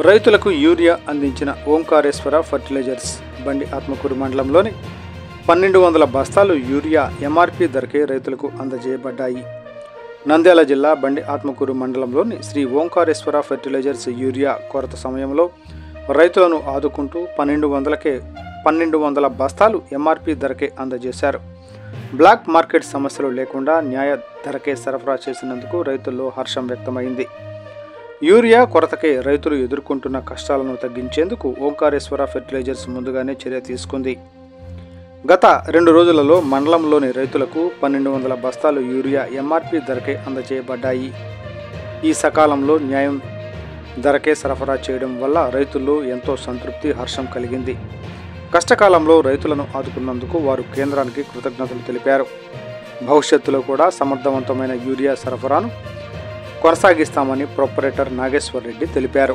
రైతులకు యూరియా అందించిన ఓంకారేశ్వర ఫర్టిలైజర్స్ బండి ఆత్మకూరు మండలంలోని 1200 బస్తాలు యూరియా ఎంఆర్పి ధరకే రైతులకు అందజేయబడ్డాయి. నంద్యాల జిల్లా బండి ఆత్మకూరు మండలంలోని శ్రీ ఓంకారేశ్వర ఫర్టిలైజర్స్ యూరియా కొరత సమయంలో రైతులను ఆదుకుంటూ 1200 బస్తాలు ఎంఆర్పి ధరకే అందజేశారు. బ్లాక్ మార్కెట్ సమస్యలు లేకుండా న్యాయ ధరకే సరఫరా చేసినందుకు రైతుల్లో హర్షం వ్యక్తమైంది. యూరియా కొరతకే రైతులు ఎదుర్కొంటున్న కష్టాలను తగ్గించేందుకు ఓంకారేశ్వర ఫెర్టిలైజర్స్ ముందుగానే చర్య తీసుకుంది. గత 2 రోజులలో మండలంలోని రైతులకు 1200 బస్తాలు యూరియా ఎంఆర్పి ధరకే అందజేయబడ్డాయి. ఈ సకాలంలో న్యాయం ధరకే సరఫరా చేయడం వల్ల రైతుల్లో ఎంతో సంతృప్తి, హర్షం కలిగింది. కష్టకాలంలో రైతులను ఆదుకున్నందుకు వారు కేంద్రానికి కృతజ్ఞతలు తెలిపారు. భవిష్యత్తులో కూడా సమర్థవంతమైన యూరియా సరఫరాను కొనసాగిస్తామని ప్రొపరేటర్ నాగేశ్వర్ రెడ్డి తెలిపారు.